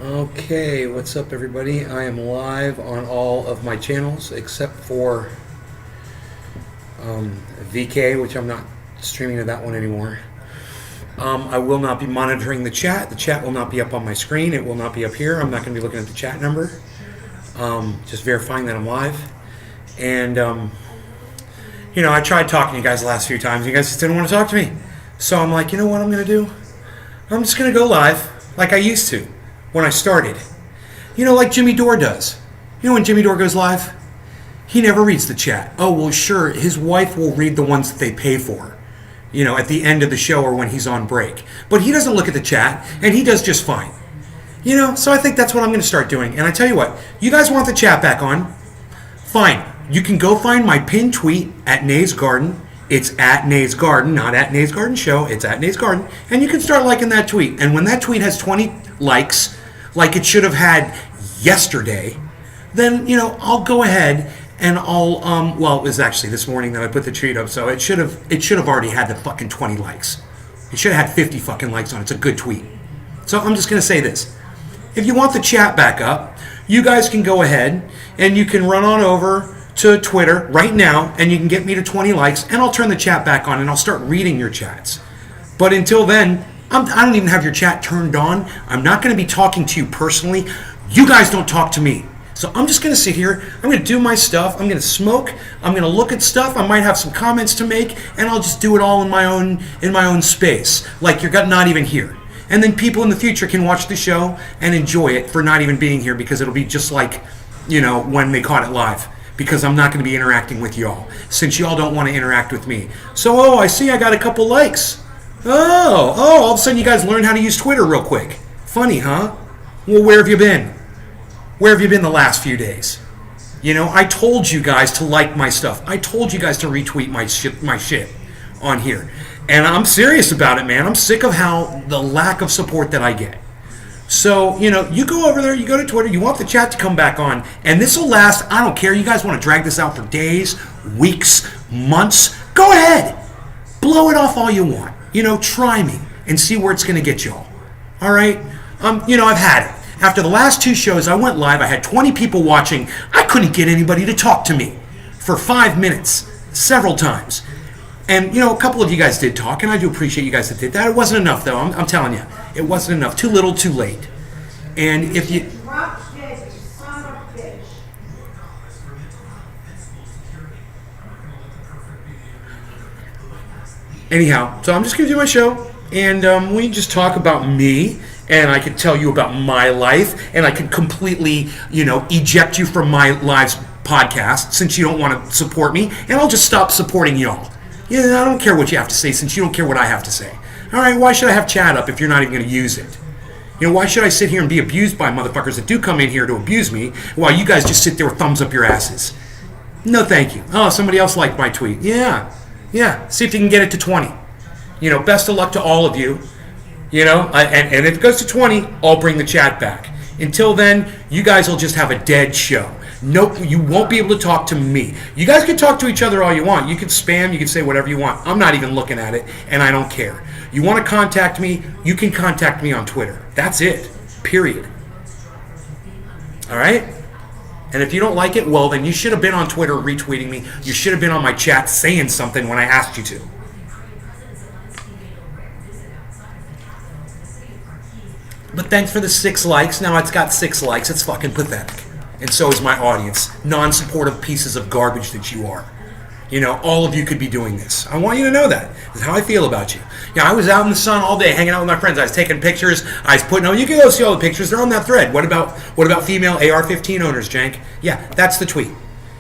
Okay, what's up, everybody? I am live on all of my channels except for VK, which I'm not streaming to that one anymore. I will not be monitoring the chat. The chat will not be up on my screen. It will not be up here. I'm not going to be looking at the chat number. Just verifying that I'm live. And, I tried talking to you guys the last few times. You guys just didn't want to talk to me. So I'm like, you know what I'm going to do? I'm just going to go live like I used to when I started. Like Jimmy Dore does. When Jimmy Dore goes live? He never reads the chat. Oh, well, sure, his wife will read the ones that they pay for, at the end of the show or when he's on break. But he doesn't look at the chat, and he does just fine. So I think that's what I'm going to start doing. And I tell you what, you guys want the chat back on? Fine. You can go find my pinned tweet at Nays Garden. It's at Nays Garden, not at Nays Garden Show. It's at Nays Garden. And you can start liking that tweet. And when that tweet has 20 likes, like it should have had yesterday, then, I'll go ahead and I'll, well, it was actually this morning that I put the tweet up, so it should have already had the fucking 20 likes. It should have had 50 fucking likes on it. It's a good tweet. So I'm just going to say this. If you want the chat back up, you guys can go ahead and you can run on over to Twitter right now and you can get me to 20 likes and I'll turn the chat back on and I'll start reading your chats. But until then, I don't even have your chat turned on. I'm not going to be talking to you personally. You guys don't talk to me. So I'm just going to sit here. I'm going to do my stuff. I'm going to smoke. I'm going to look at stuff. I might have some comments to make, and I'll just do it all in my own space, like you're not even here. And then people in the future can watch the show and enjoy it for not even being here, because it'll be just like, when they caught it live. Because I'm not going to be interacting with y'all, since y'all don't want to interact with me. So, I see I got a couple likes. Oh, all of a sudden you guys learned how to use Twitter real quick. Funny, huh? Well, where have you been? Where have you been the last few days? I told you guys to like my stuff. I told you guys to retweet my shit on here. And I'm serious about it, man. I'm sick of the lack of support that I get. So, you go over there, you go to Twitter, you want the chat to come back on, and this will last, I don't care, you guys want to drag this out for days, weeks, months, go ahead. Blow it off all you want. Try me and see where it's going to get y'all. All right? I've had it. After the last two shows, I went live. I had 20 people watching. I couldn't get anybody to talk to me for 5 minutes, several times. And, a couple of you guys did talk, and I do appreciate you guys that did that. It wasn't enough, though. I'm telling you. It wasn't enough. Too little, too late. And if you... Anyhow, so I'm just going to do my show, and we just talk about me, and I can tell you about my life, and I can completely, eject you from my live's podcast since you don't want to support me, and I'll just stop supporting y'all. Yeah, I don't care what you have to say since you don't care what I have to say. All right, why should I have chat up if you're not even going to use it? Why should I sit here and be abused by motherfuckers that do come in here to abuse me while you guys just sit there with thumbs up your asses? No, thank you. Oh, somebody else liked my tweet. Yeah. See if you can get it to 20. Best of luck to all of you. And if it goes to 20, I'll bring the chat back. Until then, you guys will just have a dead show. Nope, you won't be able to talk to me. You guys can talk to each other all you want. You can spam, you can say whatever you want. I'm not even looking at it, and I don't care. You want to contact me, you can contact me on Twitter. That's it. Period. All right? And if you don't like it, well, then you should have been on Twitter retweeting me. You should have been on my chat saying something when I asked you to. But thanks for the 6 likes. Now it's got 6 likes. It's fucking pathetic. And so is my audience. Non-supportive pieces of garbage that you are. All of you could be doing this. I want you to know that. That's how I feel about you. I was out in the sun all day hanging out with my friends. I was taking pictures. I was putting on. You can go see all the pictures. They're on that thread. What about female AR-15 owners, Jank? Yeah, that's the tweet.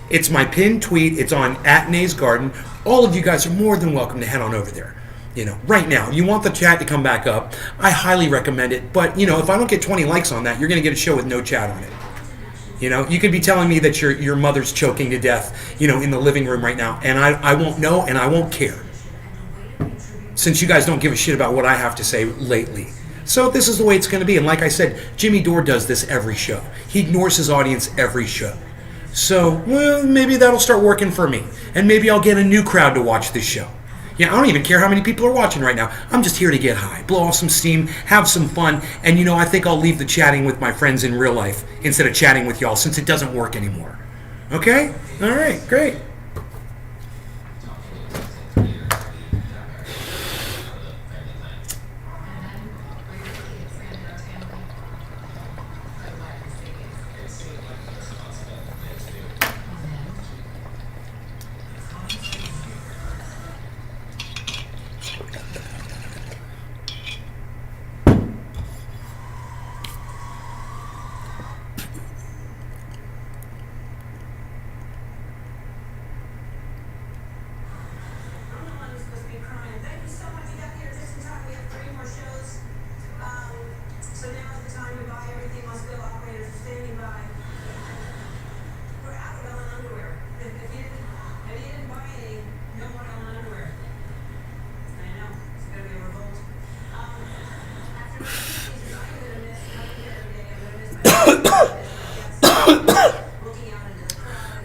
It's my pinned tweet. It's on @Nays Garden. All of you guys are more than welcome to head on over there. Right now. You want the chat to come back up. I highly recommend it. But, if I don't get 20 likes on that, you're going to get a show with no chat on it. You could be telling me that your mother's choking to death, in the living room right now, and I won't know and I won't care. since you guys don't give a shit about what I have to say lately. So this is the way it's going to be. And like I said, Jimmy Dore does this every show. He ignores his audience every show. So, well, maybe that'll start working for me. And maybe I'll get a new crowd to watch this show. Yeah, I don't even care how many people are watching right now. I'm just here to get high, blow off some steam, have some fun. And, I think I'll leave the chatting with my friends in real life instead of chatting with y'all since it doesn't work anymore. Okay? All right, great.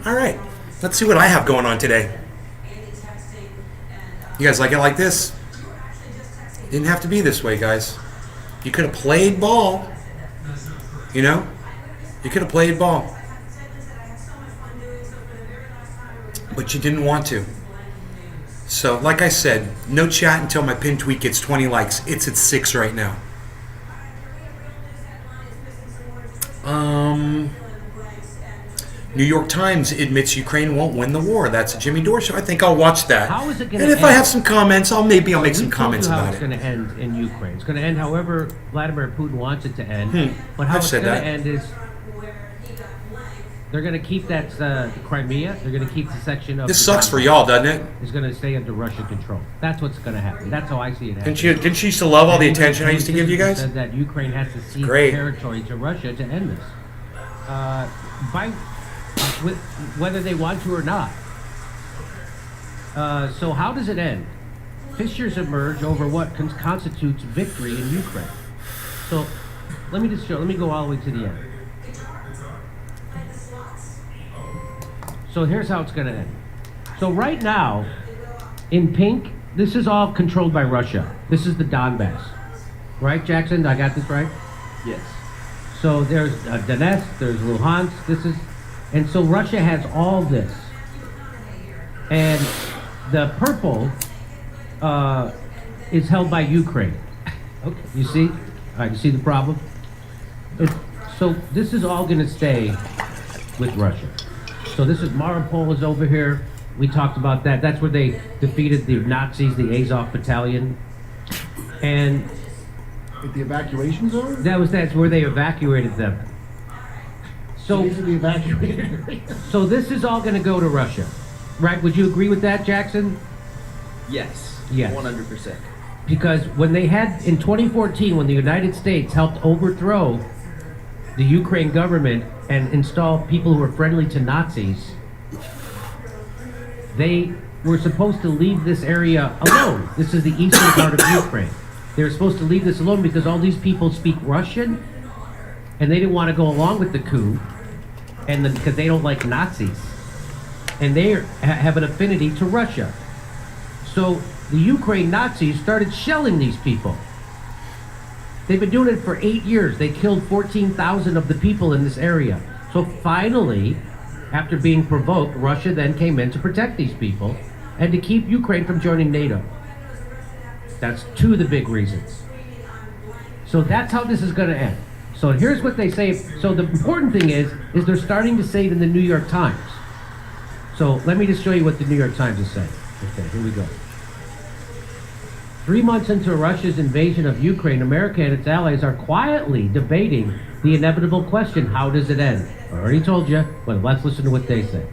All right, let's see what I have going on today. You guys like it like this? Didn't have to be this way, guys. You could have played ball. You could have played ball. But you didn't want to. So, like I said, no chat until my pinned tweet gets 20 likes. It's at 6 right now. New York Times admits Ukraine won't win the war. That's a Jimmy Dore show. I think I'll watch that. How is it going to end? And if I have some comments, I'll make some comments how about it's going to end in Ukraine. It's going to end however Vladimir Putin wants it to end. But how it's going to end is they're going to keep that Crimea. They're going to keep the section of. This sucks for y'all, doesn't it? It's going to stay under Russian control. That's what's going to happen. That's how I see it happening. Didn't she used to love all the attention I used to give you guys? Said that Ukraine has to cede territory to Russia to end this. Whether they want to or not. So how does it end? Fissures emerge over what constitutes victory in Ukraine. So let me go all the way to the end. So here's how it's going to end. So right now, in pink, this is all controlled by Russia. This is the Donbass. Right, Jackson? I got this right? Yes. So there's Donetsk, there's Luhansk, and so Russia has all this. And the purple is held by Ukraine. Okay, you see? All right, you see the problem? So this is all going to stay with Russia. So this is Mariupol is over here. We talked about that. That's where they defeated the Nazis, the Azov Battalion. And the evacuation zone? That's where they evacuated them. So evacuated. So this is all going to go to Russia, right? Would you agree with that, Jackson? Yes. Yes. 100%. Because when they had in 2014, when the United States helped overthrow the Ukraine government and install people who were friendly to Nazis, they were supposed to leave this area alone. This is the eastern part of Ukraine. They were supposed to leave this alone because all these people speak Russian, and they didn't want to go along with the coup, and because they don't like Nazis, and they have an affinity to Russia. So the Ukraine Nazis started shelling these people. They've been doing it for 8 years. They killed 14,000 of the people in this area. So finally, after being provoked, Russia then came in to protect these people and to keep Ukraine from joining NATO. That's two of the big reasons. So that's how this is going to end. So here's what they say. So the important thing is they're starting to say it in the New York Times. So let me just show you what the New York Times is saying. Okay, here we go. 3 months into Russia's invasion of Ukraine, America and its allies are quietly debating the inevitable question, how does it end? I already told you, but let's listen to what they say.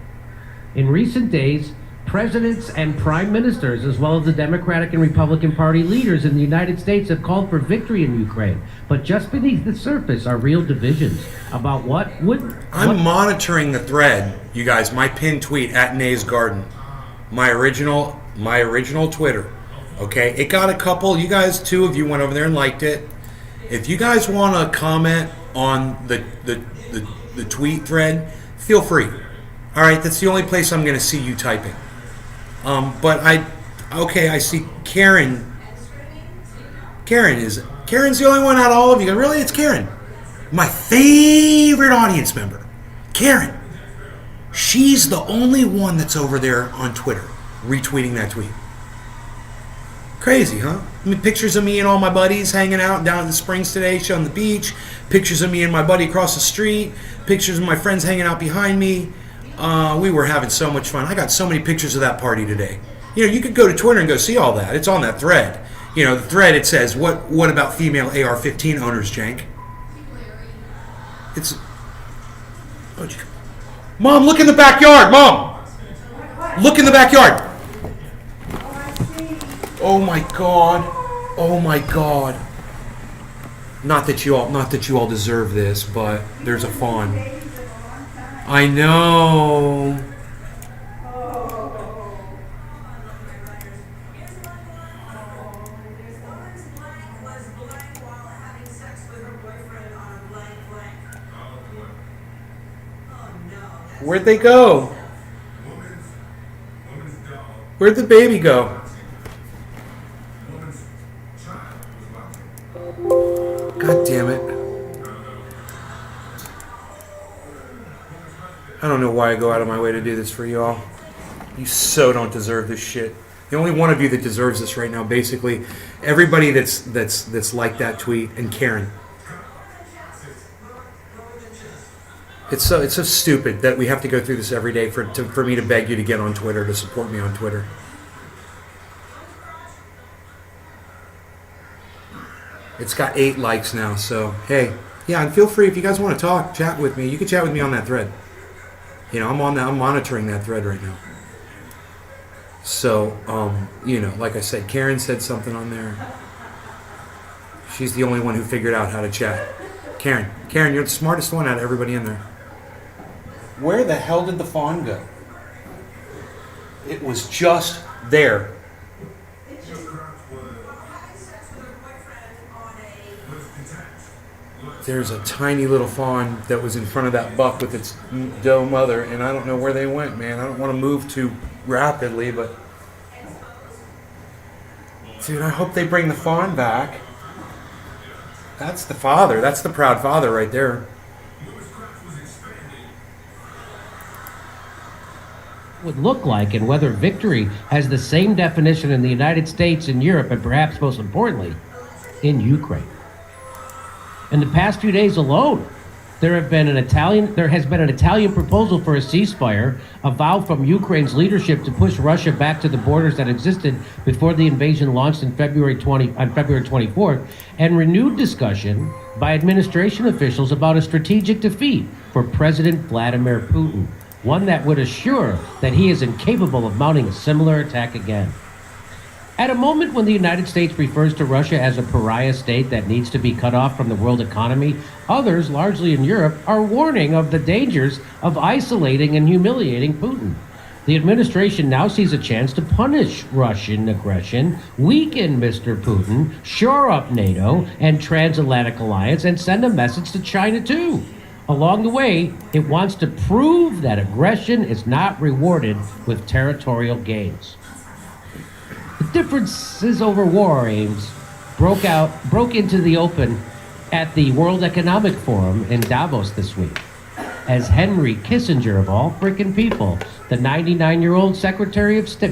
In recent days, presidents and prime ministers, as well as the Democratic and Republican Party leaders in the United States, have called for victory in Ukraine. But just beneath the surface are real divisions about what would... I'm monitoring the thread, you guys, my pinned tweet at Nay's Garden. My original Twitter. Okay, it got a couple. You guys, two of you went over there and liked it. If you guys want to comment on the tweet thread, feel free. All right, that's the only place I'm going to see you typing. But I see Karen. Karen's the only one out of all of you. Really, it's Karen, my favorite audience member. Karen, she's the only one that's over there on Twitter retweeting that tweet. Crazy, huh? I mean, pictures of me and all my buddies hanging out down at the Springs today, on the beach. Pictures of me and my buddy across the street. Pictures of my friends hanging out behind me. We were having so much fun. I got so many pictures of that party today. You know, you could go to Twitter and go see all that. It's on that thread. You know, the thread, it says, what about female AR-15 owners, Jank? It's... Mom, look in the backyard, Mom! Look in the backyard! Oh my God. Oh my God. Not that you all deserve this, but there's a fawn. I know. Where'd they go? Where'd the baby go? God damn it. I don't know why I go out of my way to do this for y'all. You so don't deserve this shit. The only one of you that deserves this right now, basically, everybody that's like that tweet, and Karen. It's so stupid that we have to go through this every day for me to beg you to get on Twitter, to support me on Twitter. It's got 8 likes now, so hey, yeah, and feel free if you guys want to talk, chat with me. You can chat with me on that thread. You know, I'm monitoring that thread right now. So, you know, like I said, Karen said something on there. She's the only one who figured out how to chat. Karen, you're the smartest one out of everybody in there. Where the hell did the fawn go? It was just there. There's a tiny little fawn that was in front of that buck with its doe mother, and I don't know where they went, man. I don't want to move too rapidly, but... Dude, I hope they bring the fawn back. That's the father. That's the proud father right there. Would look like and whether victory has the same definition in the United States and Europe, and perhaps most importantly, in Ukraine. In the past few days alone, there has been an Italian proposal for a ceasefire, a vow from Ukraine's leadership to push Russia back to the borders that existed before the invasion launched on February 24th, and renewed discussion by administration officials about a strategic defeat for President Vladimir Putin, one that would assure that he is incapable of mounting a similar attack again. At a moment when the United States refers to Russia as a pariah state that needs to be cut off from the world economy, others, largely in Europe, are warning of the dangers of isolating and humiliating Putin. The administration now sees a chance to punish Russian aggression, weaken Mr. Putin, shore up NATO and transatlantic alliance, and send a message to China too. Along the way, it wants to prove that aggression is not rewarded with territorial gains. The differences over war aims broke into the open at the World Economic Forum in Davos this week, as Henry Kissinger, of all frickin' people, the 99-year-old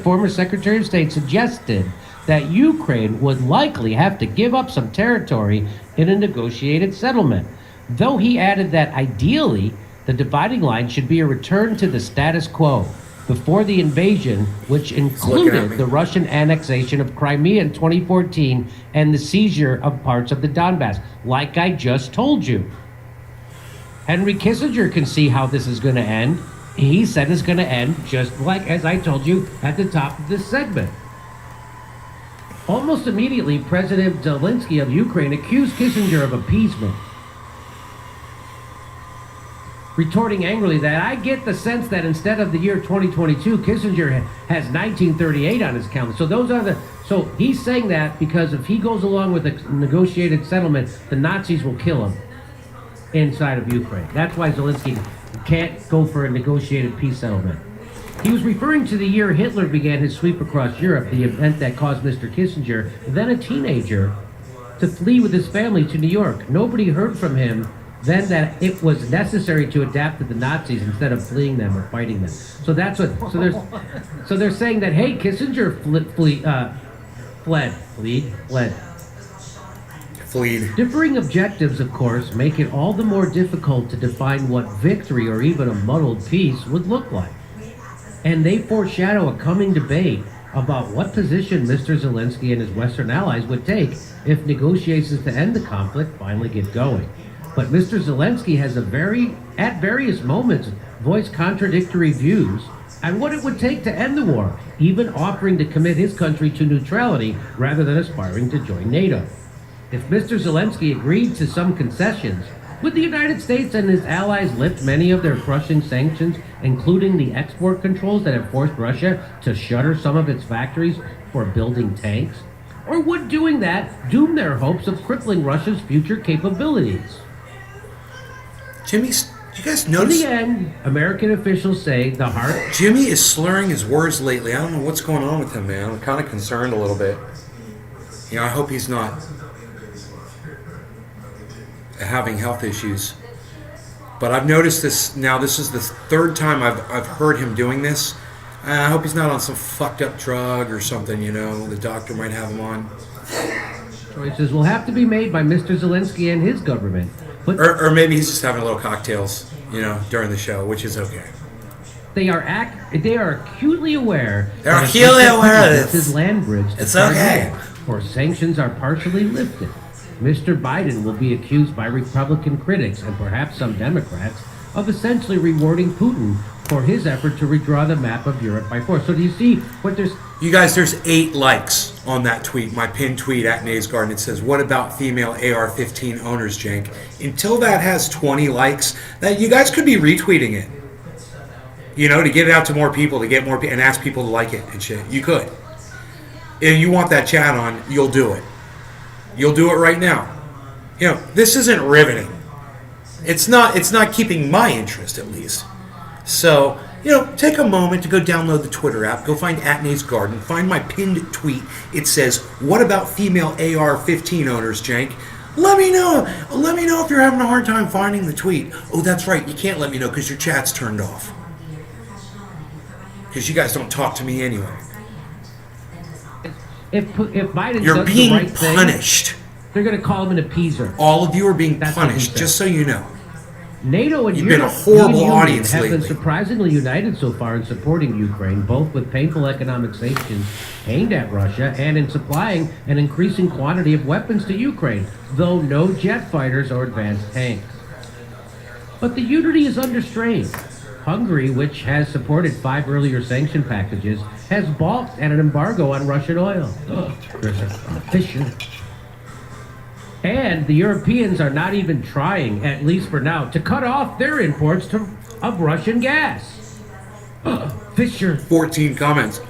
former Secretary of State, suggested that Ukraine would likely have to give up some territory in a negotiated settlement, though he added that ideally the dividing line should be a return to the status quo before the invasion, which included the Russian annexation of Crimea in 2014 and the seizure of parts of the Donbass, like I just told you. Henry Kissinger can see how this is going to end. He said it's going to end just like as I told you at the top of this segment. Almost immediately, President Zelensky of Ukraine accused Kissinger of appeasement, retorting angrily that I get the sense that instead of the year 2022, Kissinger has 1938 on his calendar. So those are So he's saying that because if he goes along with a negotiated settlement, the Nazis will kill him inside of Ukraine. That's why Zelensky can't go for a negotiated peace settlement. He was referring to the year Hitler began his sweep across Europe, the event that caused Mr. Kissinger, then a teenager, to flee with his family to New York. Nobody heard from him then that it was necessary to adapt to the Nazis instead of fleeing them or fighting them. So that's what. So they're saying that hey, Kissinger fled. Fleed. Differing objectives, of course, make it all the more difficult to define what victory or even a muddled peace would look like. And they foreshadow a coming debate about what position Mr. Zelensky and his Western allies would take if negotiations to end the conflict finally get going. But Mr. Zelensky has at various moments voiced contradictory views on what it would take to end the war, even offering to commit his country to neutrality rather than aspiring to join NATO. If Mr. Zelensky agreed to some concessions, would the United States and his allies lift many of their crushing sanctions, including the export controls that have forced Russia to shutter some of its factories for building tanks? Or would doing that doom their hopes of crippling Russia's future capabilities? Jimmy, you guys In notice? the end, American officials say the heart... Jimmy is slurring his words lately. I don't know what's going on with him, man. I'm kind of concerned a little bit. You know, I hope he's not having health issues. But I've noticed this now. This is the third time I've heard him doing this. I hope he's not on some fucked up drug or something, you know. The doctor might have him on. Choices will have to be made by Mr. Zelensky and his government. But Or maybe he's just having a little cocktails, you know, during the show, which is okay. they are acutely aware. They're that if acutely Mr. aware of Putin gets this. his land bridge. It's okay. Or sanctions are partially lifted. Mr. Biden will be accused by Republican critics and perhaps some Democrats of essentially rewarding Putin for his effort to redraw the map of Europe by force. So do you see what there's... You guys, there's 8 likes on that tweet, my pinned tweet at Nays Garden. It says, "What about female AR-15 owners, Jank?" Until that has 20 likes, that you guys could be retweeting it. You know, to get it out to more people, to get more and ask people to like it and shit. You could. If you want that chat on, you'll do it. You'll do it right now. You know, this isn't riveting. It's not keeping my interest, at least. So, you know, take a moment to go download the Twitter app. Go find @Nays Garden. Find my pinned tweet. It says, "What about female AR-15 owners, Jank?" Let me know. Let me know if you're having a hard time finding the tweet. Oh, that's right. You can't let me know because your chat's turned off. Because you guys don't talk to me anyway. If Biden You're does being the right thing, punished. they're going to call him an appeaser. All of you are being That's what he punished, said. just so you know. NATO and You've been a European horrible Union audience have been lately. surprisingly united so far in supporting Ukraine, both with painful economic sanctions aimed at Russia and in supplying an increasing quantity of weapons to Ukraine, though no jet fighters or advanced tanks. But the unity is under strain. Hungary, which has supported 5 earlier sanction packages, has balked at an embargo on Russian oil. There's a fissure. And the Europeans are not even trying, at least for now, to cut off their imports of Russian gas. Fissure. 14 comments.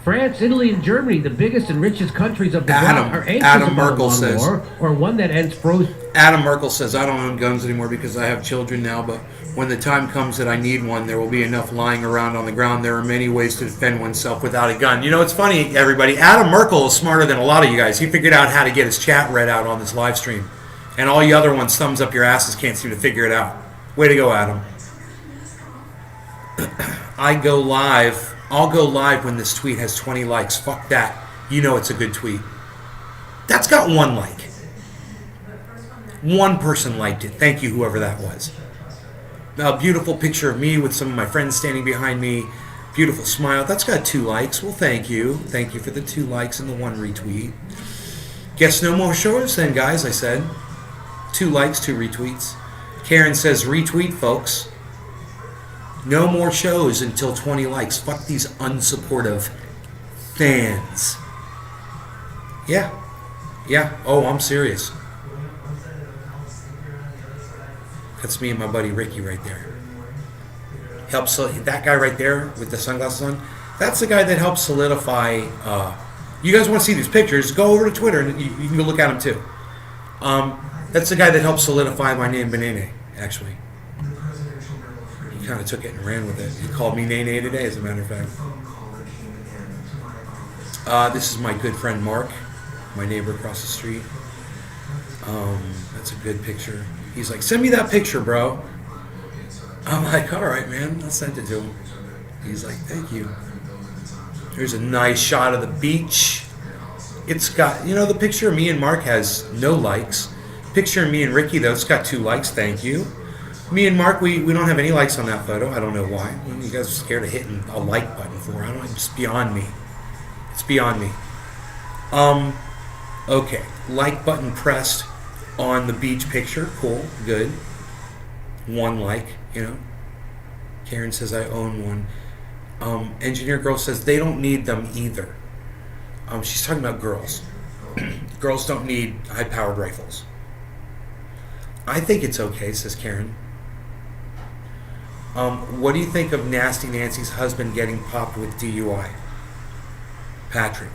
France, Italy, and Germany, the biggest and richest countries of the Adam- world, are anxious Adam about Merkel a long says- war, or one that ends frozen. Adam Merkel says, "I don't own guns anymore because I have children now, but when the time comes that I need one, there will be enough lying around on the ground. There are many ways to defend oneself without a gun." You know, it's funny, everybody. Adam Merkel is smarter than a lot of you guys. He figured out how to get his chat read out on this live stream. And all you other ones, thumbs up your asses, can't seem to figure it out. Way to go, Adam. I'll go live when this tweet has 20 likes. Fuck that. You know it's a good tweet. That's got 1 like. 1 person liked it. Thank you, whoever that was. A beautiful picture of me with some of my friends standing behind me. Beautiful smile. That's got 2 likes. Well, thank you. Thank you for the 2 likes and the 1 retweet. Guess no more shows then, guys, I said. 2 likes, 2 retweets. Karen says, retweet, folks. No more shows until 20 likes. Fuck these unsupportive fans. Yeah. Oh, I'm serious. That's me and my buddy Ricky right there. That guy right there with the sunglasses on, that's the guy that helped solidify You guys want to see these pictures? Go over to Twitter and you can go look at them too. That's the guy that helped solidify my name, Benene, actually. He kind of took it and ran with it. He called me Nene today, as a matter of fact. This is my good friend Mark, my neighbor across the street. That's a good picture. He's like, send me that picture, bro. I'm like, all right, man. I'll send it to him. He's like, thank you. Here's a nice shot of the beach. It's got, the picture of me and Mark has no likes. Picture of me and Ricky, though, it's got 2 likes. Thank you. Me and Mark, we don't have any likes on that photo. I don't know why. You guys are scared of hitting a like button for. I don't. It's beyond me. It's beyond me. Okay. Like button pressed on the beach picture. Cool. Good. 1 like. Karen says I own one. Engineer girl says they don't need them either. She's talking about girls. Girls don't need high-powered rifles. I think it's okay, says Karen. What do you think of Nasty Nancy's husband getting popped with DUI? Patrick.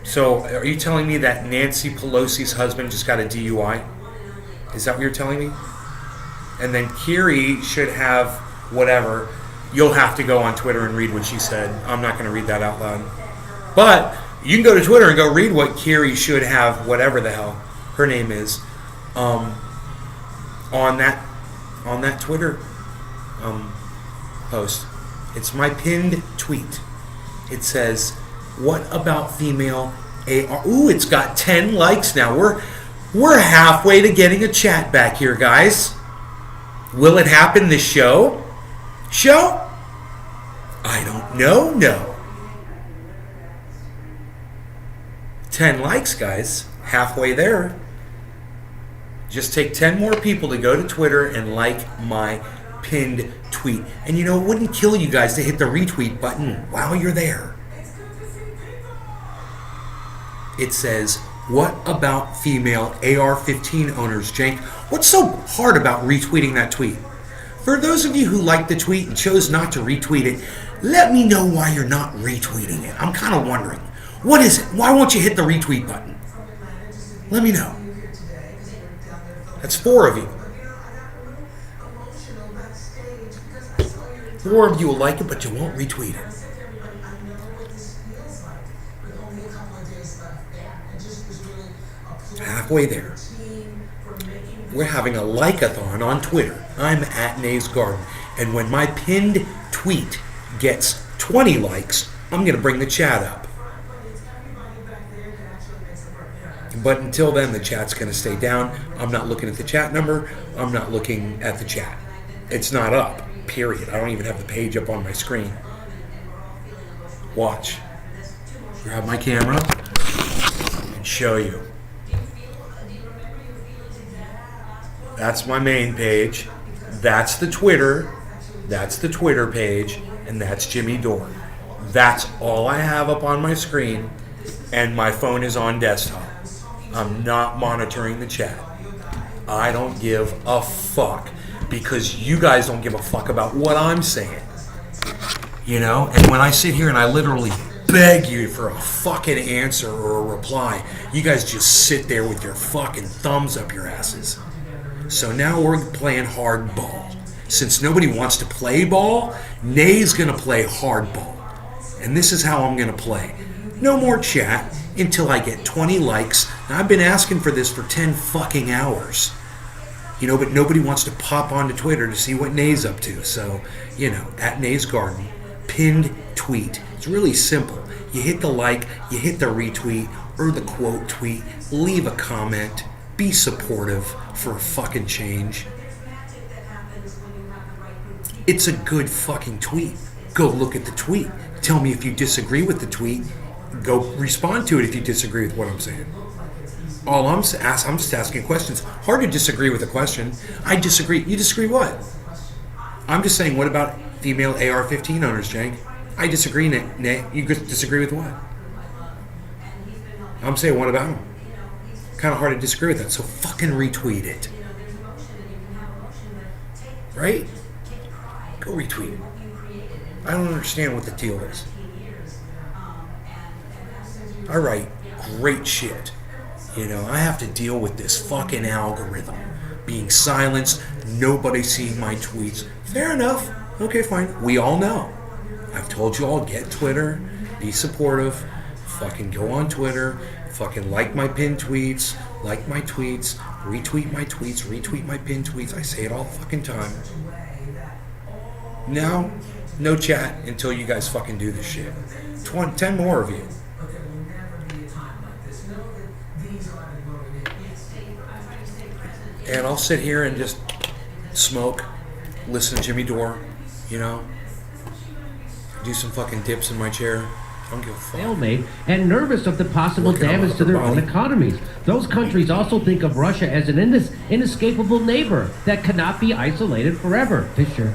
So, are you telling me that Nancy Pelosi's husband just got a DUI? Is that what you're telling me? And then Kiri should have whatever. You'll have to go on Twitter and read what she said. I'm not going to read that out loud. But you can go to Twitter and go read what Kiri should have, whatever the hell her name is, on that Twitter post. It's my pinned tweet. It says, "What about female AR?" Ooh, it's got 10 likes now. We're halfway to getting a chat back here, guys. Will it happen this show? I don't know. No. 10 likes, guys. Halfway there. Just take 10 more people to go to Twitter and like my pinned tweet. And it wouldn't kill you guys to hit the retweet button while you're there. It says, "What about female AR-15 owners, Jank?" What's so hard about retweeting that tweet? For those of you who liked the tweet and chose not to retweet it, let me know why you're not retweeting it. I'm kind of wondering. What is it? Why won't you hit the retweet button? Let me know. That's 4 of you. 4 of you will like it, but you won't retweet it. Halfway there. We're having a like-a-thon on Twitter. I'm at Nays Garden. And when my pinned tweet gets 20 likes, I'm going to bring the chat up. But until then, the chat's going to stay down. I'm not looking at the chat number. I'm not looking at the chat. It's not up, period. I don't even have the page up on my screen. Watch. Grab my camera and show you. That's my main page. That's the Twitter. That's the Twitter page. And that's Jimmy Dore. That's all I have up on my screen. And my phone is on desktop. I'm not monitoring the chat. I don't give a fuck. Because you guys don't give a fuck about what I'm saying. And when I sit here and I literally beg you for a fucking answer or a reply, you guys just sit there with your fucking thumbs up your asses. So now we're playing hardball. Since nobody wants to play ball, Nay's gonna play hardball. And this is how I'm gonna play. No more chat until I get 20 likes. Now, I've been asking for this for 10 fucking hours. But nobody wants to pop onto Twitter to see what Nay's up to. So, at Nays Garden, pinned tweet. It's really simple. You hit the like, you hit the retweet, or the quote tweet, leave a comment, be supportive for a fucking change. It's a good fucking tweet. Go look at the tweet. Tell me if you disagree with the tweet. Go respond to it if you disagree with what I'm saying. I'm just asking questions. Hard to disagree with a question. I disagree. You disagree what? I'm just saying, what about female AR-15 owners, Jank? I disagree, Nate. You disagree with what? I'm saying, what about them? Kind of hard to disagree with that, so fucking retweet it. Right? Go retweet it. I don't understand what the deal is. I write great shit. You know, I have to deal with this fucking algorithm being silenced, nobody seeing my tweets. Fair enough. Okay, fine. We all know. I've told you all, get Twitter, be supportive, fucking go on Twitter, fucking like my pinned tweets, like my tweets, retweet my tweets, retweet my pinned tweets. I say it all the fucking time. Now, no chat until you guys fucking do this shit. 10 more of you. And I'll sit here and just smoke, listen to Jimmy Dore, you know, do some fucking dips in my chair. I don't give a fuck. Stalemate and nervous of the possible Working on damage to their own everybody. economies. Those countries also think of Russia as an inescapable neighbor that cannot be isolated forever. Fisher.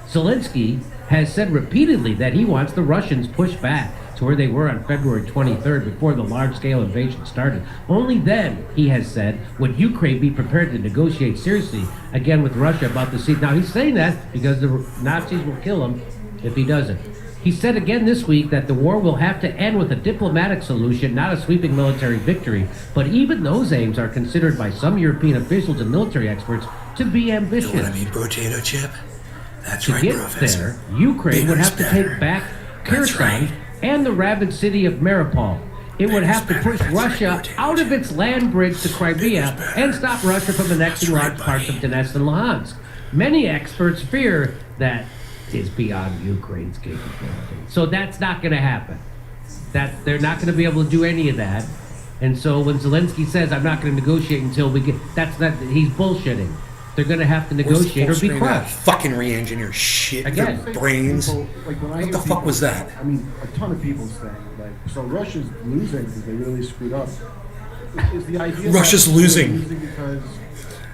Zelensky has said repeatedly that he wants the Russians pushed back to where they were on February 23rd before the large-scale invasion started. Only then, he has said, would Ukraine be prepared to negotiate seriously again with Russia about the sea. Now, he's saying that because the Nazis will kill him if he doesn't. He said again this week that the war will have to end with a diplomatic solution, not a sweeping military victory. But even those aims are considered by some European officials and military experts to be ambitious. You know what I mean, potato chip? That's To right, get Professor. there, Ukraine would Bigger's have to better. take back That's Kherson right. and the rabid city of Mariupol. It would Bigger's have to better. push That's right, Russia potato out of chip. its land bridge to Crimea Bigger's better. and stop Russia from annexing That's right, large parts of buddy. Donetsk and Luhansk. Many experts fear that is beyond Ukraine's capability. So that's not going to happen. That they're not going to be able to do any of that. And so when Zelensky says, "I'm not going to negotiate until we get," he's bullshitting. They're going to have to negotiate or be crushed. Fucking re-engineer shit. Again. Their brains. People, like when I What hear the fuck people- was that? I mean, a ton of people saying, like, so Russia's losing because they really screwed up. Is the idea Russia's that they're losing. because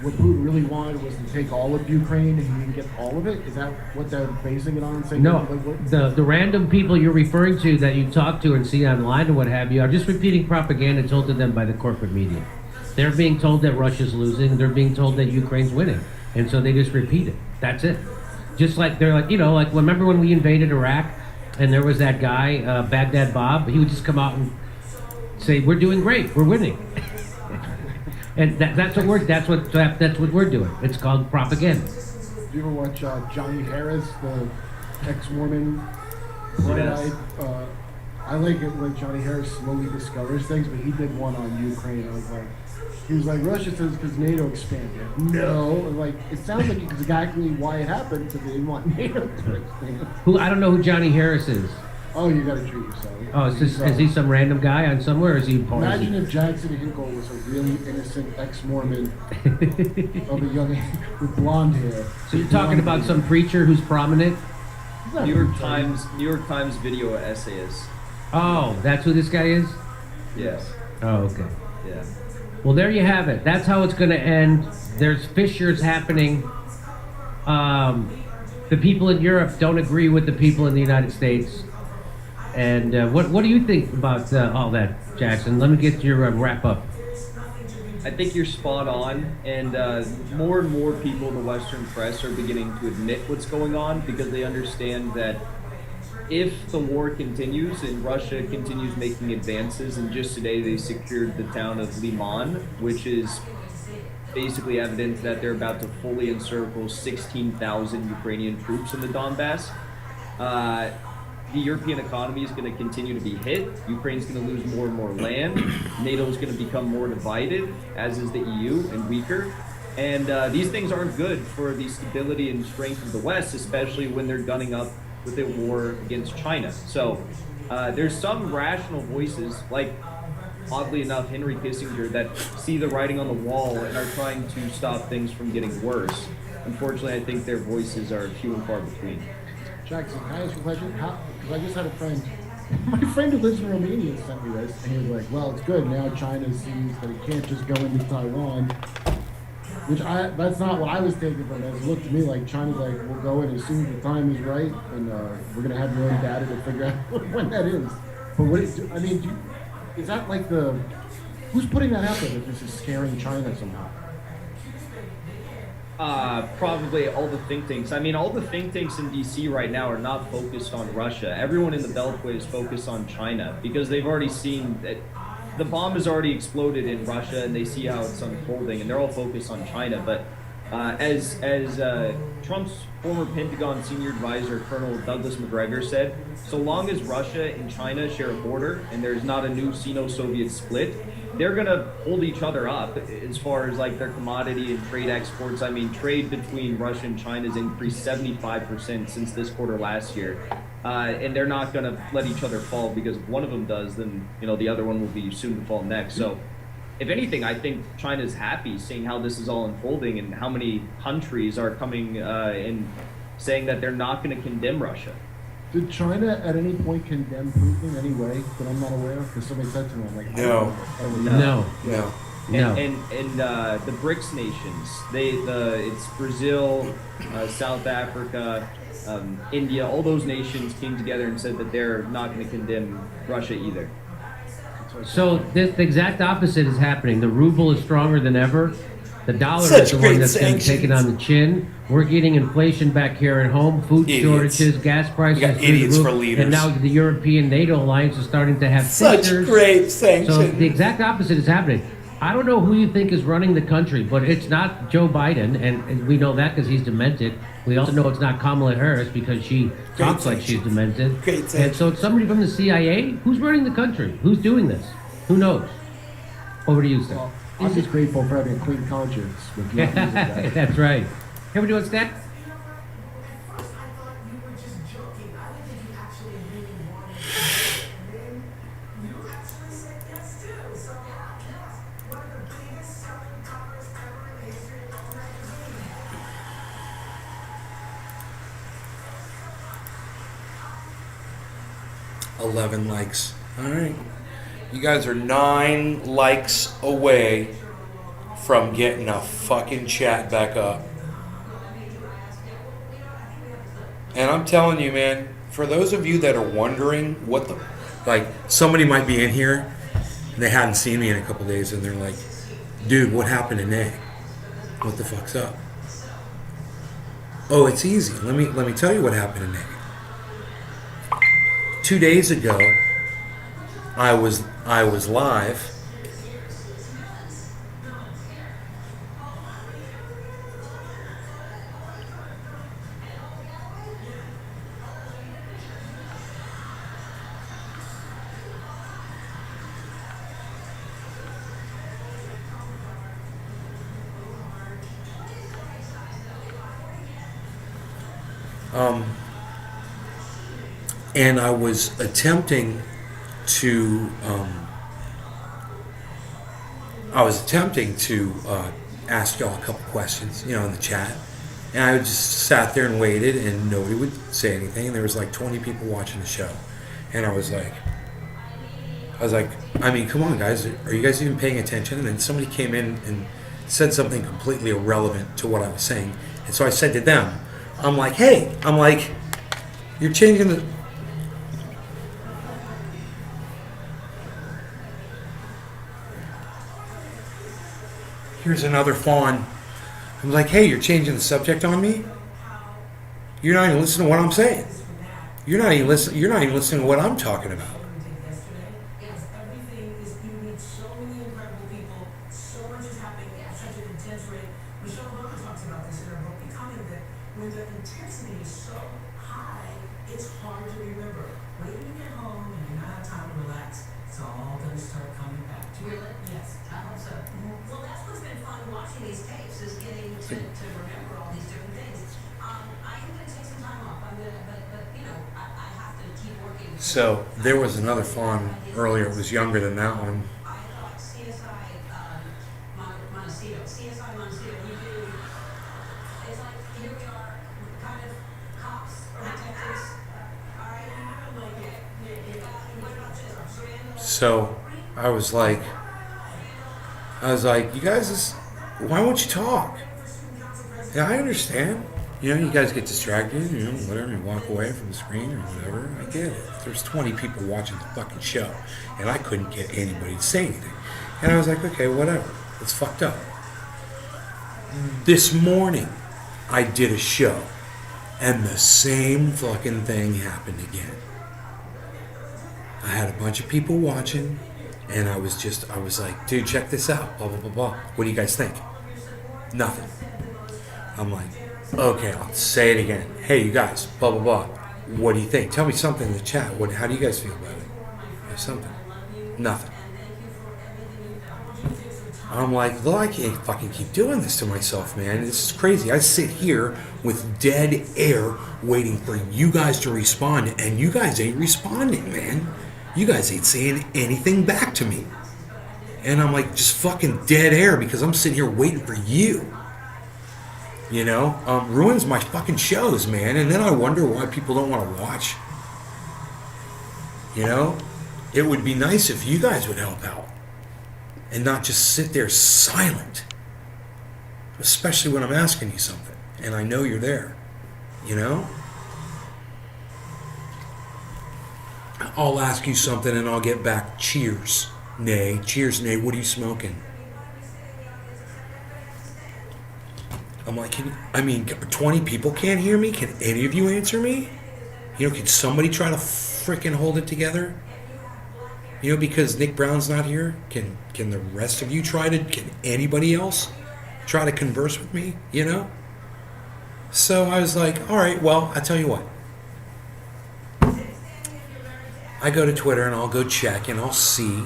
what Putin really wanted was to take all of Ukraine and he didn't get all of it? Is that what they're basing it on? Saying No, like, what? the random people you're referring to that you talk to and see online and what have you are just repeating propaganda told to them by the corporate media. They're being told that Russia's losing. They're being told that Ukraine's winning, and so they just repeat it. That's it. Just like they're like, you know, like remember when we invaded Iraq and there was that guy Baghdad Bob? He would just come out and say, "We're doing great. We're winning." And that's what we're doing. It's called propaganda. Do you ever watch Johnny Harris, the ex-Mormon bright-eyed? I like it when Johnny Harris slowly discovers things, but he did one on Ukraine. He was like, Russia says because NATO expanded. No, and like it sounds like it's exactly why it happened because they didn't want NATO to expand. I don't know who Johnny Harris is. Oh, you got to treat yourself. Oh, is he some random guy on somewhere, or is he part of Imagine it? if Jackson Hinkle was a really innocent ex-Mormon of a young with blonde hair. So you're talking about some preacher who's prominent? New York Times video essayist. Oh, that's who this guy is? Yes. Oh, okay. Yeah. Well, there you have it. That's how it's going to end. There's fissures happening. The people in Europe don't agree with the people in the United States. And what do you think about all that, Jackson? Let me get your wrap up. I think you're spot on, and more people in the Western press are beginning to admit what's going on because they understand that if the war continues and Russia continues making advances, and just today they secured the town of Liman, which is basically evidence that they're about to fully encircle 16,000 Ukrainian troops in the Donbass. The European economy is going to continue to be hit. Ukraine's going to lose more and more land. NATO is going to become more divided, as is the EU, and weaker. And these things aren't good for the stability and strength of the West, especially when they're gunning up with a war against China. So there's some rational voices, like, oddly enough, Henry Kissinger, that see the writing on the wall and are trying to stop things from getting worse. Unfortunately, I think their voices are few and far between. Jackson, can I ask you a question? Because I just had a friend, my friend who lives in Romania sent me this, and he was like, well, it's good, now China sees that it can't just go into Taiwan, that's not what I was taking from it. It looked to me like China's like, we'll go in as soon as the time is right, and we're going to have your own data to figure out when that is. But is that like who's putting that out there that this is scaring China somehow? Probably all the think tanks. I mean, all the think tanks in DC right now are not focused on Russia. Everyone in the Beltway is focused on China because they've already seen that the bomb has already exploded in Russia, and they see how it's unfolding, and they're all focused on China. But as Trump's former Pentagon senior advisor, Colonel Douglas Macgregor, said, so long as Russia and China share a border and there's not a new Sino-Soviet split, they're gonna hold each other up as far as like their commodity and trade exports. I mean, trade between Russia and China has increased 75% since this quarter last year, and they're not gonna let each other fall because if one of them does, then the other one will be soon to fall next. So, if anything, I think China's happy seeing how this is all unfolding and how many countries are coming and saying that they're not going to condemn Russia. Did China at any point condemn Putin in any way that I'm not aware of? Because somebody said to me, I'm like, No. I don't know. No. No. And the BRICS nations, it's Brazil, South Africa, India, all those nations came together and said that they're not going to condemn Russia either. So the exact opposite is happening. The ruble is stronger than ever. The dollar Such is the great one that's going to take it sanctions. on the chin. We're getting inflation back here at home, food Idiots. shortages, gas prices We got through the idiots roof, for leaders. and now the European NATO alliance is starting to have Such fissures. great So sanctions. the exact opposite is happening. I don't know who you think is running the country, but it's not Joe Biden, and we know that because he's demented. We also know it's not Kamala Harris because she talks like she's demented. Great And sanctions. so it's somebody from the CIA. Who's running the country? Who's doing this? Who knows? Over to you, Steph. Well, I'm just grateful for having a clean conscience with not using that. That's right. Everybody what's that? $11 likes. All right. You guys are 9 likes away from getting a fucking chat back up. And I'm telling you, man, for those of you that are wondering what the, like, somebody might be in here and they hadn't seen me in a couple days and they're like, dude, what happened to Nate? What the fuck's up? Oh, it's easy. Let me tell you what happened to Nate. 2 days ago, I was live. And I was attempting to ask y'all a couple questions, in the chat. And I just sat there and waited, and nobody would say anything. And there was like 20 people watching the show, and I was like, I mean, come on, guys, are you guys even paying attention? And then somebody came in and said something completely irrelevant to what I was saying, and so I said to them, you're changing the. Here's another fawn. I'm like, hey, you're changing the subject on me? You're not even listening to what I'm saying. You're not even listening to what I'm talking about. Everything is, you meet so many incredible people, so much is happening at such an intense rate. Michelle Obama talks about this in her book, Becoming, that when the intensity is so high, it's hard to remember. Wait till you get home and you not have time to relax, it's all going to start coming back to you. Yes, I hope so. Well, that's what's been fun watching these tapes, is getting to remember all these different things. I am going to take some time off. I'm going to, but I have to keep working. So there was another fawn earlier. It was younger than that one. I thought CSI Montecito, you do, it's like, here we are, kind of cops or detectives. All right, what about this? So I was like, you guys, why won't you talk? Yeah, I understand. You guys get distracted, whatever, you walk away from the screen or whatever. I get it. There's 20 people watching the fucking show, and I couldn't get anybody to say anything. And I was like, okay, whatever. It's fucked up. This morning, I did a show, and the same fucking thing happened again. I had a bunch of people watching, and I was like, dude, check this out, blah, blah, blah, blah. What do you guys think? Nothing. I'm like, okay, I'll say it again. Hey, you guys, blah, blah, blah. What do you think? Tell me something in the chat. How do you guys feel about it? Something. Nothing. I'm like, well, I can't fucking keep doing this to myself, man. This is crazy. I sit here with dead air waiting for you guys to respond, and you guys ain't responding, man. You guys ain't saying anything back to me. And I'm like, just fucking dead air because I'm sitting here waiting for you. You know? Ruins my fucking shows, man. And then I wonder why people don't want to watch. You know? It would be nice if you guys would help out. And not just sit there silent. Especially when I'm asking you something. And I know you're there. You know? I'll ask you something and I'll get back, cheers, nay. Cheers, nay. What are you smoking? I'm like, 20 people can't hear me? Can any of you answer me? You know, can somebody try to frickin' hold it together? You know, because Nick Brown's not here, can the rest of you can anybody else try to converse with me, you know? So I was like, all right, well, I tell you what. I go to Twitter and I'll go check and I'll see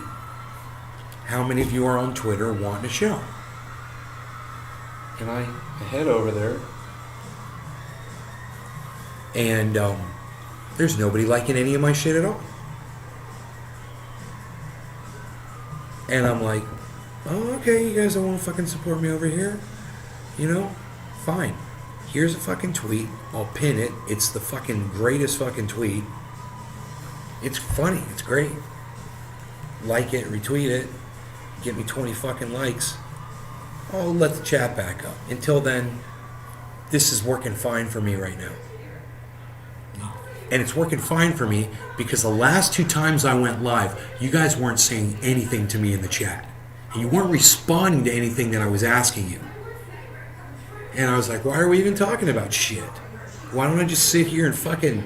how many of you are on Twitter wanting a show. And I head over there. And there's nobody liking any of my shit at all. And I'm like, oh, okay, you guys don't want to fucking support me over here? You know? Fine. Here's a fucking tweet. I'll pin it. It's the fucking greatest fucking tweet. It's funny. It's great. Like it, retweet it. Get me 20 fucking likes. I'll let the chat back up. Until then, this is working fine for me right now. And it's working fine for me because the last 2 times I went live, you guys weren't saying anything to me in the chat. And you weren't responding to anything that I was asking you. And I was like, why are we even talking about shit? Why don't I just sit here and fucking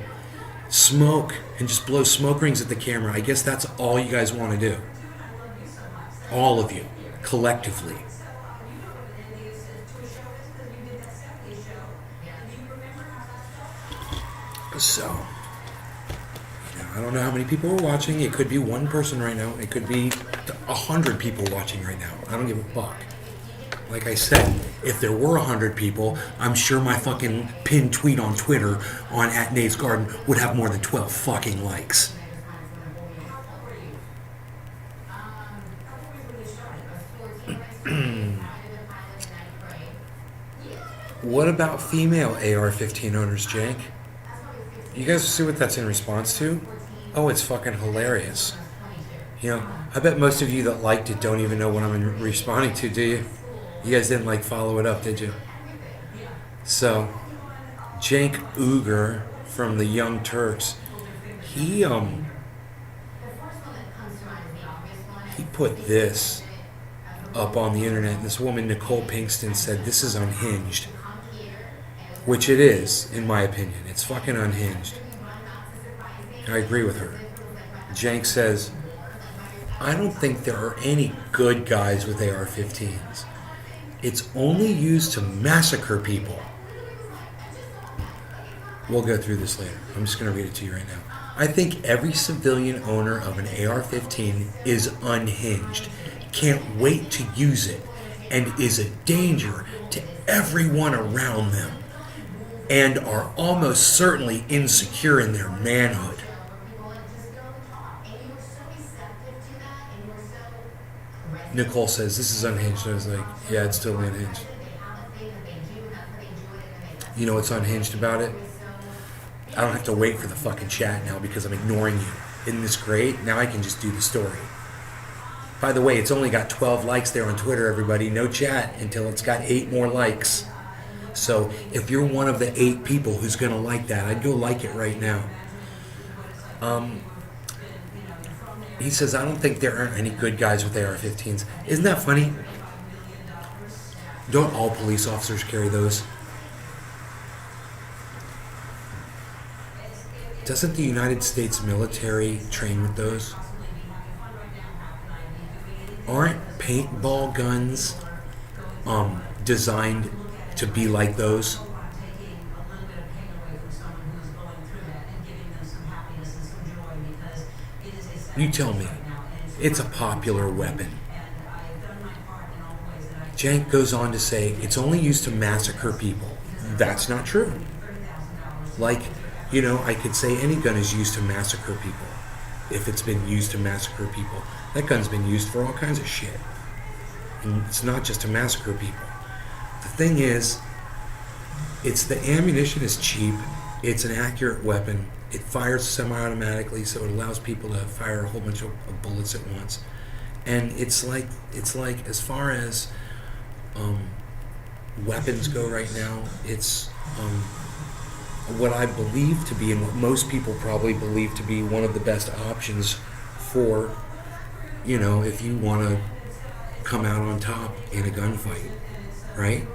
smoke and just blow smoke rings at the camera? I guess that's all you guys want to do. All of you, collectively. So, I don't know how many people are watching. It could be 1 person right now. It could be 100 people watching right now. I don't give a fuck. Like I said, if there were 100 people, I'm sure my fucking pinned tweet on Twitter on @NatesGarden would have more than 12 fucking likes. What about female AR-15 owners, Jake? You guys see what that's in response to? Oh, it's fucking hilarious. You know, I bet most of you that liked it don't even know what I'm responding to, do you? You guys didn't follow it up, did you? So, Cenk Uygur from the Young Turks, he put this up on the internet. This woman, Nicole Pinkston, said this is unhinged. Which it is, in my opinion. It's fucking unhinged. I agree with her. Cenk says, I don't think there are any good guys with AR-15s. It's only used to massacre people. We'll go through this later. I'm just going to read it to you right now. I think every civilian owner of an AR-15 is unhinged, can't wait to use it, and is a danger to everyone around them, and are almost certainly insecure in their manhood. Nicole says, this is unhinged. I was like, yeah, it's totally unhinged. You know what's unhinged about it? I don't have to wait for the fucking chat now because I'm ignoring you. Isn't this great? Now I can just do the story. By the way, it's only got 12 likes there on Twitter, everybody. No chat until it's got 8 more likes. So if you're one of the 8 people who's going to like that, I'd go like it right now. He says, I don't think there are any good guys with AR-15s. Isn't that funny? Don't all police officers carry those? Doesn't the United States military train with those? Aren't paintball guns designed to be like those? You tell me. It's a popular weapon. Jank goes on to say it's only used to massacre people. That's not true. Like, you know, I could say any gun is used to massacre people. If it's been used to massacre people, that gun's been used for all kinds of shit. And it's not just to massacre people. The thing is, it's the ammunition is cheap. It's an accurate weapon. It fires semi-automatically, so it allows people to fire a whole bunch of bullets at once. And it's like as far as weapons go right now, it's what I believe to be, and what most people probably believe to be, one of the best options for, you know, if you want to come out on top in a gunfight, right?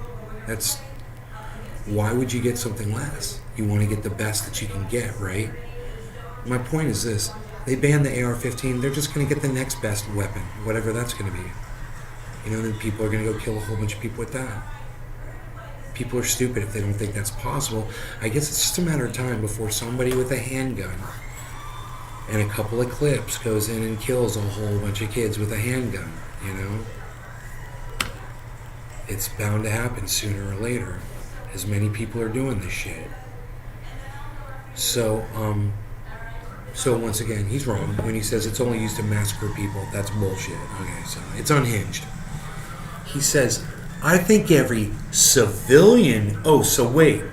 That's why would you get something less? You want to get the best that you can get, right? My point is this: they banned the AR-15. They're just going to get the next best weapon, whatever that's going to be. You know, then people are going to go kill a whole bunch of people with that. People are stupid if they don't think that's possible. I guess it's just a matter of time before somebody with a handgun and a couple of clips goes in and kills a whole bunch of kids with a handgun, you know? It's bound to happen sooner or later, as many people are doing this shit. So once again, he's wrong when he says it's only used to massacre people. That's bullshit. Okay, so it's unhinged. He says, I think every civilian... Oh, so wait.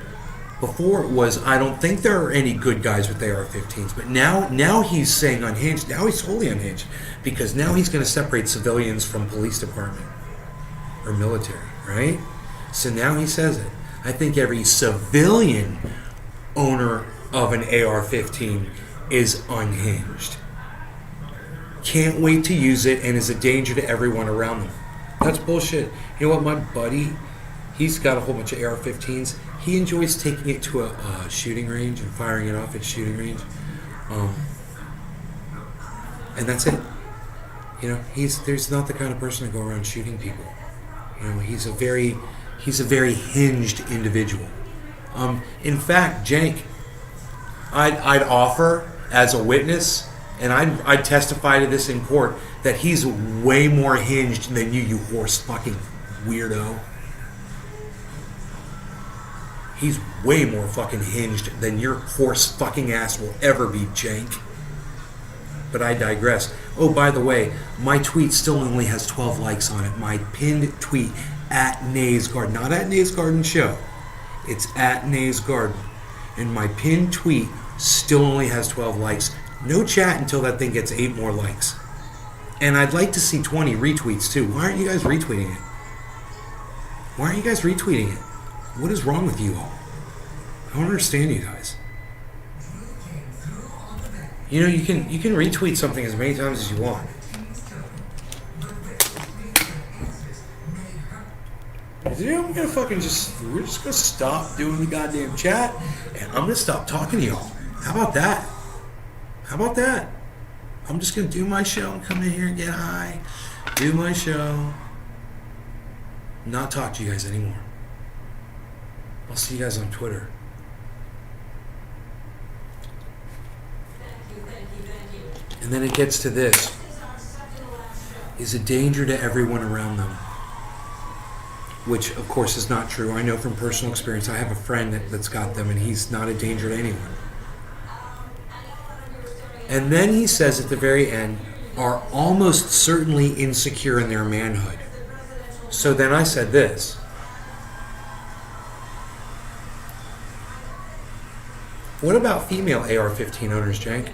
Before it was, I don't think there are any good guys with AR-15s. But now he's saying unhinged. Now he's totally unhinged. Because now he's going to separate civilians from police department. Or military, right? So now he says it. I think every civilian owner of an AR-15 is unhinged. Can't wait to use it and is a danger to everyone around them. That's bullshit. You know what, my buddy, he's got a whole bunch of AR-15s. He enjoys taking it to a shooting range and firing it off at shooting range. And that's it. You know, there's not the kind of person to go around shooting people. You know, he's a very hinged individual. In fact, Jank, I'd offer as a witness, and I'd testify to this in court, that he's way more hinged than you horse fucking weirdo. He's way more fucking hinged than your horse fucking ass will ever be, Jank. But I digress. Oh, by the way, my tweet still only has 12 likes on it. My pinned tweet at Nays Garden, not at Nays Garden Show. It's at Nays Garden. And my pinned tweet still only has 12 likes. No chat until that thing gets 8 more likes. And I'd like to see 20 retweets too. Why aren't you guys retweeting it? Why aren't you guys retweeting it? What is wrong with you all? I don't understand you guys. You know, you can retweet something as many times as you want. I'm gonna we're just gonna stop doing the goddamn chat, and I'm gonna stop talking to y'all. How about that? How about that? I'm just gonna do my show and come in here and get high, do my show, not talk to you guys anymore. I'll see you guys on Twitter. And then it gets to this. Is a danger to everyone around them. Which, of course, is not true. I know from personal experience. I have a friend that's got them, and he's not a danger to anyone. And then he says at the very end, are almost certainly insecure in their manhood. So then I said this. What about female AR-15 owners, Jank?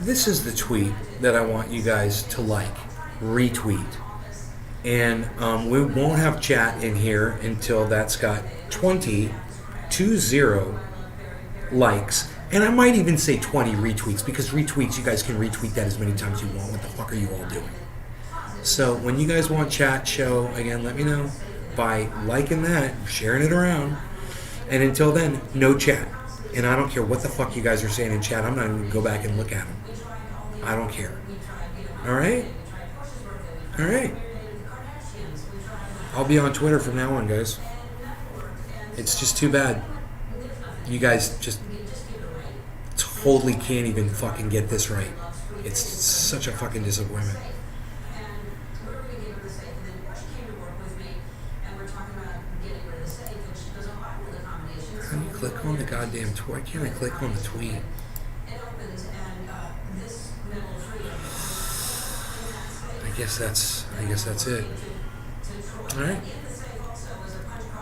This is the tweet that I want you guys to like, retweet. And we won't have chat in here until that's got 20 likes, and I might even say 20 retweets, because retweets, you guys can retweet that as many times as you want. What the fuck are you all doing? So when you guys want chat show, again, let me know by liking that, sharing it around. And until then, no chat. And I don't care what the fuck you guys are saying in chat. I'm not even going to go back and look at them. I don't care. All right? All right. I'll be on Twitter from now on, guys. It's just too bad. You guys just totally can't even fucking get this right. It's such a fucking disappointment. How do you click on the goddamn tweet? Why can't I click on the tweet? I guess that's it. All right.